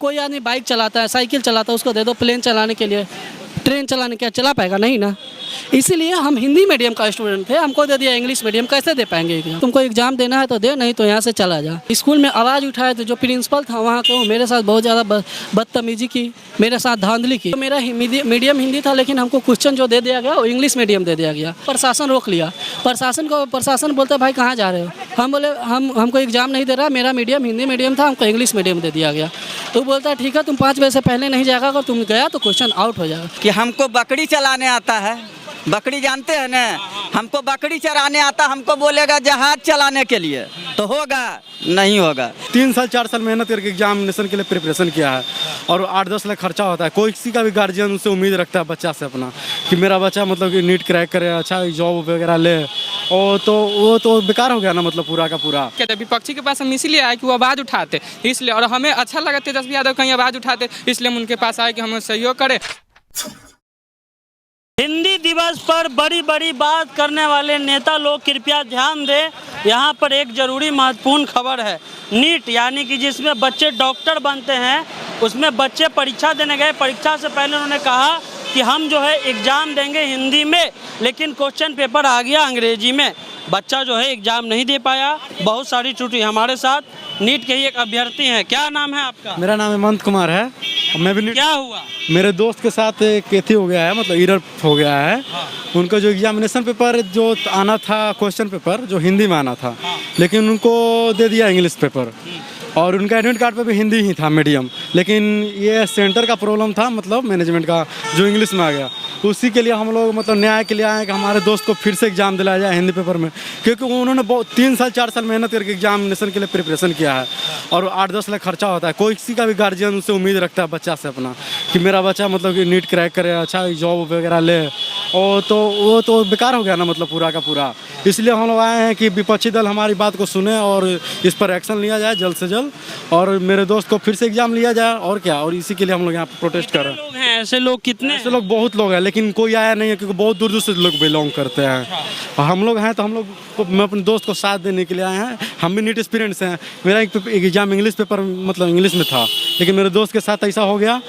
कोई आदमी बाइक चलाता है, साइकिल चलाता है, उसको दे दो प्लेन चलाने के लिए, ट्रेन चलाने के लिए, चला पाएगा नहीं ना। इसीलिए हम हिंदी मीडियम का स्टूडेंट थे, हमको दे दिया इंग्लिश मीडियम, कैसे दे पाएंगे एग्जाम? तुमको एग्जाम देना है तो दे, नहीं तो यहाँ से चला जा। स्कूल में आवाज़ उठाए तो जो प्रिंसिपल था वहाँ के, वो मेरे साथ बहुत ज़्यादा बदतमीजी की, मेरे साथ धांधली की। तो मेरा मीडियम हिंदी था, लेकिन हमको क्वेश्चन जो दे दिया गया वो इंग्लिश मीडियम दे दिया गया। प्रशासन रोक लिया, प्रशासन बोलता भाई कहाँ जा रहे हो? हम बोले हमको एग्जाम नहीं दे रहा, मेरा मीडियम हिंदी मीडियम था, हमको इंग्लिश मीडियम दे दिया गया। तो बोलता ठीक है, तुम 5 बजे से पहले नहीं जाएगा, अगर तुम गया तो क्वेश्चन आउट हो जाएगा। कि हमको बकरी चलाने आता है, बकरी जानते हैं ना, हमको बकरी चराने आता, हमको बोलेगा जहाज चलाने के लिए, तो होगा नहीं होगा। 3 साल 4 साल मेहनत करके एग्जामिनेशन के लिए प्रिपरेशन किया है और 8-10 लाख खर्चा होता है। कोई किसी का भी गार्जियन उससे उम्मीद रखता है बच्चा से अपना कि मेरा बच्चा मतलब कि नीट क्रैक करे, अच्छा जॉब वगैरह ले, और तो वो तो बेकार हो गया ना, मतलब पूरा का पूरा। कहते विपक्षी के पास हम इसीलिए आए कि वो आवाज़ उठाते, इसलिए, और हमें अच्छा लगा तेजस्वी यादव कहीं आवाज़ उठाते, इसलिए हम उनके पास आए कि हमें सहयोग करें। हिंदी दिवस पर बड़ी बड़ी बात करने वाले नेता लोग कृपया ध्यान दें। यहाँ पर एक जरूरी महत्वपूर्ण खबर है। नीट यानी कि जिसमें बच्चे डॉक्टर बनते हैं, उसमें बच्चे परीक्षा देने गए। परीक्षा से पहले उन्होंने कहा कि हम जो है एग्ज़ाम देंगे हिंदी में, लेकिन क्वेश्चन पेपर आ गया अंग्रेजी में। बच्चा जो है एग्ज़ाम नहीं दे पाया, बहुत सारी त्रुटि। हमारे साथ नीट के ही एक अभ्यर्थी हैं। क्या नाम है आपका? मेरा नाम हेमंत कुमार है। मैं भी क्या हुआ? मेरे दोस्त के साथ एक एथी हो गया है, मतलब एरर हो गया है। उनका जो एग्जामिनेशन पेपर जो आना था, क्वेश्चन पेपर जो हिंदी में आना था, लेकिन उनको दे दिया इंग्लिश पेपर, और उनका एडमिट कार्ड पे भी हिंदी ही था मीडियम, लेकिन ये सेंटर का प्रॉब्लम था, मतलब मैनेजमेंट का, जो इंग्लिश में आ गया। उसी के लिए हम लोग मतलब न्याय के लिए आए कि हमारे दोस्त को फिर से एग्जाम दिलाया जाए हिंदी पेपर में, क्योंकि उन्होंने 3 साल 4 साल मेहनत करके एग्जामिनेशन के लिए प्रिपरेशन किया है और 8-10 लाख खर्चा होता है। कोई किसी का भी गार्जियन उससे उम्मीद रखता है बच्चा से अपना कि मेरा बच्चा मतलब कि नीट क्रैक करे, अच्छा जॉब वगैरह ले, और तो वो तो बेकार हो गया ना, मतलब पूरा का पूरा। इसलिए हम लोग आए हैं कि विपक्षी दल हमारी बात को सुने और इस पर एक्शन लिया जाए जल्द से जल्द, और मेरे दोस्त को फिर से एग्जाम लिया जाए, और क्या। और इसी के लिए हम लोग यहाँ पर प्रोटेस्ट कर रहे हैं। लोग हैं ऐसे लोग? कितने? ऐसे लोग बहुत लोग हैं, लेकिन कोई आया नहीं है, क्योंकि बहुत दूर दूर से लोग बिलोंग करते हैं। और हम लोग हैं तो हम लोग मैं अपने दोस्त को साथ देने के लिए आए हैं। हम भी नीट एस्पिरेंट्स हैं। मेरा एक एग्जाम इंग्लिश पेपर मतलब इंग्लिश में था, लेकिन मेरे दोस्त के साथ ऐसा हो गया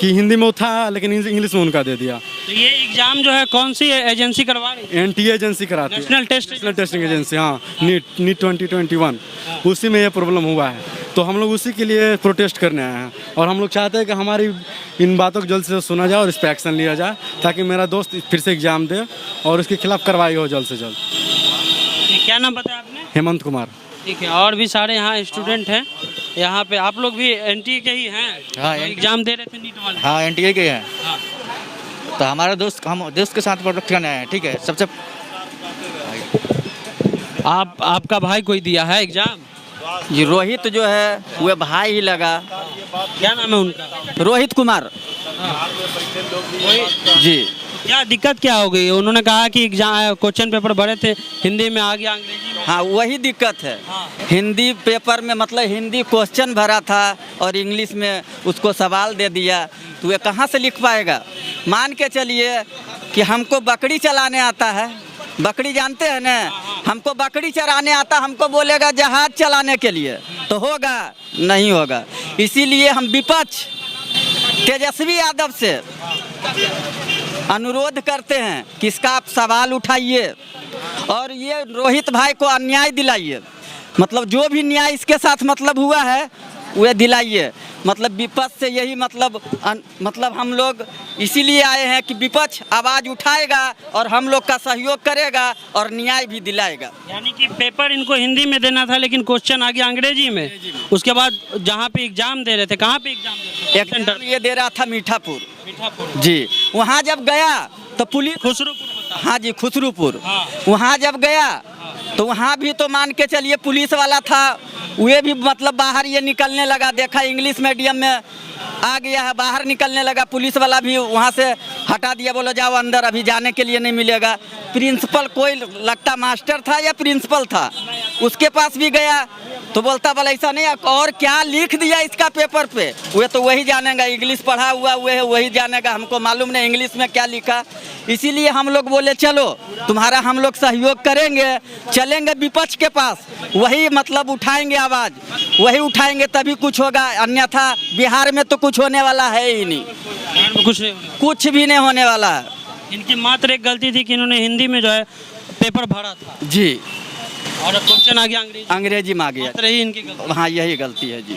कि हिंदी में था, लेकिन इंग्लिश में उनका दे दिया। तो ये एग्जाम जो है कौन सी एजेंसी करवा रही है? NTA एजेंसी कराती है, नेशनल टेस्टिंग एजेंसी। हाँ, नीट 2021, उसी में ये प्रॉब्लम हुआ है। तो हम लोग उसी के लिए प्रोटेस्ट करने आए हैं, और हम लोग चाहते हैं कि हमारी इन बातों को जल्द से जल्द सुना जाए और इस पर एक्शन लिया जाए, ताकि मेरा दोस्त फिर से एग्जाम दे और उसके खिलाफ कार्रवाई हो जल्द से जल्द। क्या नाम बताया आपने? हेमंत कुमार। ठीक है। और भी सारे यहाँ स्टूडेंट हैं। यहाँ पे आप लोग भी NTA के ही हैं? हाँ, तो एग्जाम दे रहे थे नीट वाले? हाँ, NTA के हैं। हाँ। तो हमारा दोस्त, हम दोस्त के साथ प्रोटेक्ट करने आए हैं। ठीक है। सबसे आपका भाई कोई दिया है एग्जाम? जी, रोहित जो है वह भाई ही लगा। क्या नाम है उनका? रोहित कुमार जी। क्या दिक्कत क्या हो गई? उन्होंने कहा कि एग्जाम क्वेश्चन पेपर भरे थे, हिंदी में आ गया अंग्रेजी में। हाँ, वही दिक्कत है। हिंदी पेपर में मतलब हिंदी क्वेश्चन भरा था और इंग्लिश में उसको सवाल दे दिया, तो वे कहाँ से लिख पाएगा? मान के चलिए कि हमको बकरी चलाने आता है, बकरी जानते हैं ना, हमको बकरी चराने आता, हमको बोलेगा जहाज चलाने के लिए, तो होगा नहीं होगा। इसीलिए हम विपक्ष तेजस्वी यादव से अनुरोध करते हैं कि इसका आप सवाल उठाइए और ये रोहित भाई को अन्याय दिलाइए, मतलब जो भी न्याय इसके साथ मतलब हुआ है वह दिलाइए। मतलब विपक्ष से यही मतलब हम लोग इसीलिए आए हैं कि विपक्ष आवाज़ उठाएगा और हम लोग का सहयोग करेगा और न्याय भी दिलाएगा। यानी कि पेपर इनको हिंदी में देना था, लेकिन क्वेश्चन आ गया अंग्रेजी में। उसके बाद जहाँ पे एग्जाम दे रहे थे, कहाँ पे एग्जाम दे रहे थे? एग्जाम ये दे रहा था मीठापुर जी। वहाँ जब गया तो पुलिस, खुसरूपुर। हाँ जी, खुसरूपुर। हाँ। वहाँ जब गया तो वहाँ भी तो मान के चलिए पुलिस वाला था, वे भी मतलब बाहर ये निकलने लगा, देखा इंग्लिश मीडियम में आ गया है, बाहर निकलने लगा। पुलिस वाला भी वहाँ से हटा दिया, बोला जाओ अंदर, अभी जाने के लिए नहीं मिलेगा। प्रिंसिपल कोई लगता मास्टर था या प्रिंसिपल था, उसके पास भी गया तो बोलता बोला ऐसा नहीं, और क्या लिख दिया इसका पेपर पे, वे तो वही जानेगा, इंग्लिश पढ़ा हुआ हुए वही जानेगा, हमको मालूम नहीं इंग्लिश में क्या लिखा। इसीलिए हम लोग बोले चलो तुम्हारा हम लोग सहयोग करेंगे, चलेंगे विपक्ष के पास, वही मतलब उठाएंगे आवाज़, वही उठाएंगे तभी कुछ होगा, अन्यथा बिहार में तो कुछ होने वाला है ही नहीं, बिहार में कुछ नहीं होने वाला। कुछ भी नहीं होने वाला है। इनकी मात्र एक गलती थी कि इन्होंने हिंदी में जो है पेपर भरा था जी, और अब क्वेश्चन आ गया अंग्रेजी में आ गया। मात्र ही इनकी गलती। हाँ यही गलती है जी।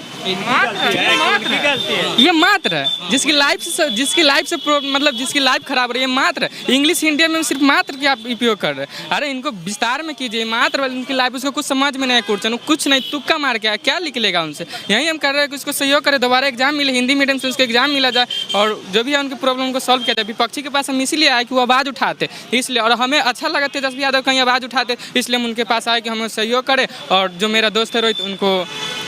ये मात्र है जिसकी लाइफ से मतलब जिसकी लाइफ खराब हो रही है, मात्र इंग्लिश हिंदी में सिर्फ मात्र क्या उपयोग कर रहे हैं। अरे इनको विस्तार में कीजिए, मात्र उनकी लाइफ उसको कुछ समझ में नहीं, क्वेश्चन कुछ नहीं, तुक्का मार के क्या निकलेगा उनसे। यही हम कर रहे हैं कि उसको सहयोग करें, दोबारा एग्जाम मिले, हिंदी मीडियम से उसको एग्जाम मिला जाए और जो भी है उनकी प्रॉब्लम को सॉल्व किया जाए। विपक्षी के पास हम इसीलिए आए कि वो आवाज़ उठाते, इसलिए, और हमें अच्छा लगा तेजस्वी यादव कहीं आवाज़ उठाते, इसलिए हम उनके पास आए कि हमें सहयोग करें और जो मेरा दोस्त है रोहित उनको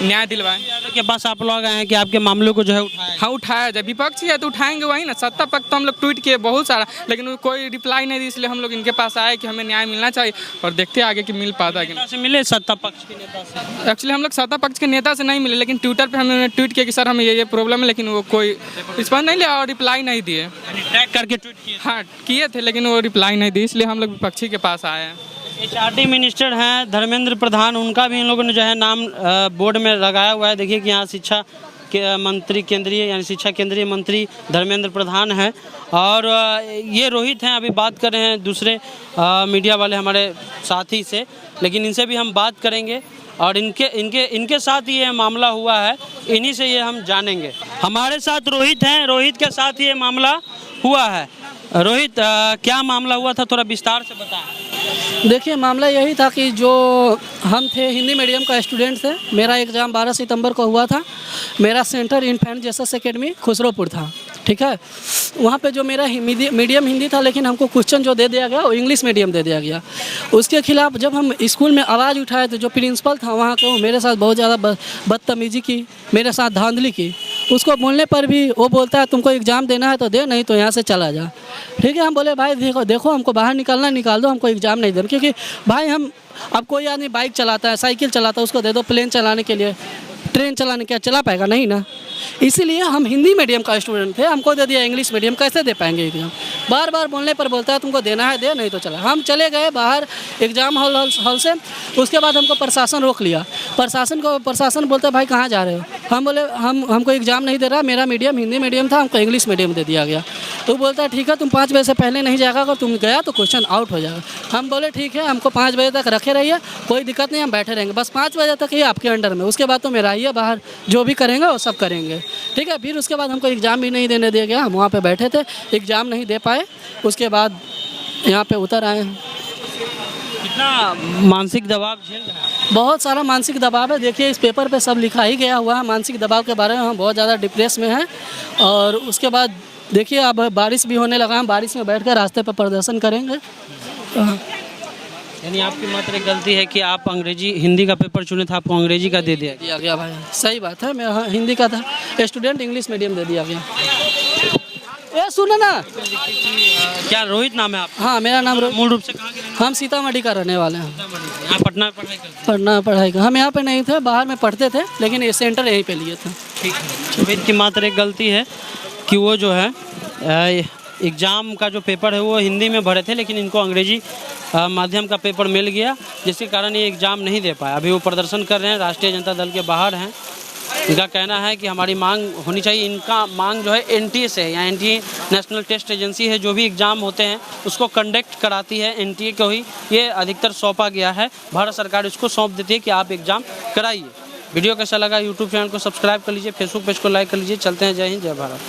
न्याय दिलवाएं। के पास आप लोग आए हैं कि आपके मामलों को जो है उठाया। हाँ उठाया जाए, विपक्षी है तो उठाएंगे वही ना, सत्ता पक्ष तो हम लोग ट्वीट किए बहुत सारा, लेकिन वो कोई रिप्लाई नहीं दी, इसलिए हम लोग इनके पास आए कि हमें न्याय मिलना चाहिए और देखते हैं आगे कि मिल पाता है कि नहीं। से मिले सत्ता पक्ष के नेता से? एक्चुअली हम लोग सत्ता पक्ष के नेता से नहीं मिले, लेकिन ट्विटर पे हमने ट्वीट किया कि सर हमें ये प्रॉब्लम है, लेकिन वो कोई रिस्पॉन्स नहीं लिया और रिप्लाई नहीं दिए। टैग करके ट्वीट किए? हाँ किए थे, लेकिन वो रिप्लाई नहीं दी, इसलिए हम लोग विपक्षी के पास आए हैं। HRD मिनिस्टर हैं धर्मेंद्र प्रधान, उनका भी इन लोगों ने जो है नाम बोर्ड में लगाया हुआ है। देखिए कि यहाँ शिक्षा के मंत्री केंद्रीय यानी शिक्षा केंद्रीय मंत्री धर्मेंद्र प्रधान हैं और ये रोहित हैं। अभी बात कर रहे हैं दूसरे मीडिया वाले हमारे साथी से, लेकिन इनसे भी हम बात करेंगे और इनके साथ ये मामला हुआ है, इन्हीं से ये हम जानेंगे। हमारे साथ रोहित हैं, रोहित के साथ ये मामला हुआ है। रोहित क्या मामला हुआ था, थोड़ा विस्तार से बताएं। देखिए मामला यही था कि जो हम थे हिंदी मीडियम का स्टूडेंट थे, मेरा एग्ज़ाम 12 सितंबर को हुआ था। मेरा centre infant Jesus academy Khusropur था, ठीक है। वहाँ पे जो मेरा मीडियम हिंदी था, लेकिन हमको क्वेश्चन जो दे दिया गया वो इंग्लिश मीडियम दे दिया गया। उसके खिलाफ जब हम स्कूल में आवाज़ उठाए तो जो प्रिंसिपल था वहाँ के, वो मेरे साथ बहुत ज़्यादा बदतमीज़ी की, मेरे साथ धांधली की। उसको बोलने पर भी वो बोलता है तुमको एग्ज़ाम देना है तो दे, नहीं तो यहाँ से चला जा। ठीक है, हम बोले भाई देखो हमको बाहर निकालना निकाल दो, हमको एग्ज़ाम नहीं देना। क्योंकि भाई हम, अब कोई आदमी बाइक चलाता है, साइकिल चलाता है, उसको दे दो प्लेन चलाने के लिए, ट्रेन चलाने क्या चला पाएगा? नहीं ना। इसीलिए हम हिंदी मीडियम का स्टूडेंट थे, हमको दे दिया इंग्लिश मीडियम, कैसे दे पाएंगे एग्ज़ाम? बार बार बोलने पर बोलता है तुमको देना है दे, नहीं तो चला। हम चले गए बाहर एग्ज़ाम हॉल से। उसके बाद हमको प्रशासन रोक लिया। प्रशासन बोलता है भाई कहाँ जा रहे हो? हम बोले हमको एग्ज़ाम नहीं दे रहा, मेरा मीडियम हिंदी मीडियम था, हमको इंग्लिश मीडियम दे दिया गया। तो बोलता है ठीक है तुम 5 बजे से पहले नहीं जाएगा, अगर तुम गया तो क्वेश्चन आउट हो जाएगा। हम बोले ठीक है, हमको 5 बजे तक रखे रहिए, कोई दिक्कत नहीं, हम बैठे रहेंगे, बस 5 बजे तक ही आपके अंडर में, उसके बाद तो मेरा ही है, बाहर जो भी करेंगे वो सब करेंगे, ठीक है। फिर उसके बाद हमको एग्ज़ाम भी नहीं देने दिया गया, हम वहाँ पे बैठे थे, एग्ज़ाम नहीं दे पाए। उसके बाद यहाँ पे उतर आए हैं। कितना मानसिक दबाव झेल रहे हैं? बहुत सारा मानसिक दबाव है। देखिए इस पेपर पे सब लिखा ही गया हुआ है मानसिक दबाव के बारे में। हम बहुत ज़्यादा डिप्रेस में हैं। और उसके बाद देखिए अब बारिश भी होने लगा, हम बारिश में बैठ कर रास्ते पर प्रदर्शन करेंगे। यानी आपकी मात्र एक गलती है कि आप हिंदी का पेपर चुने थे, आपको अंग्रेजी का दे दिया गया भाई। सही बात है, मैं हिंदी का था स्टूडेंट, इंग्लिश मीडियम दे दिया गया। ए सुनो ना, क्या रोहित नाम है आप? हाँ मेरा नाम रोहित। मूल रूप से कहाँ के रहने वाले? हम सीतामढ़ी का रहने वाले हैं। यहाँ पटना में पढ़ाई करते हैं? पढ़ना पढ़ाई का हम यहाँ पे नहीं थे, बाहर में पढ़ते थे, लेकिन ये सेंटर यहीं पे लिए थे। ठीक है। रोहित की मात्र एक गलती है कि वो जो है एग्ज़ाम का जो पेपर है वो हिंदी में भरे थे, लेकिन इनको अंग्रेजी माध्यम का पेपर मिल गया, जिसके कारण ये एग्ज़ाम नहीं दे पाया। अभी वो प्रदर्शन कर रहे हैं, राष्ट्रीय जनता दल के बाहर हैं। इनका कहना है कि हमारी मांग होनी चाहिए। इनका मांग जो है NTA से है, या NTA नेशनल टेस्ट एजेंसी है, जो भी एग्ज़ाम होते हैं उसको कंडक्ट कराती है, NTA को ही ये अधिकतर सौंपा गया है। भारत सरकार इसको सौंप देती है कि आप एग्ज़ाम कराइए। वीडियो कैसा लगा? यूट्यूब चैनल को सब्सक्राइब कर लीजिए, फेसबुक पेज को लाइक कर लीजिए। चलते हैं, जय हिंद, जय भारत।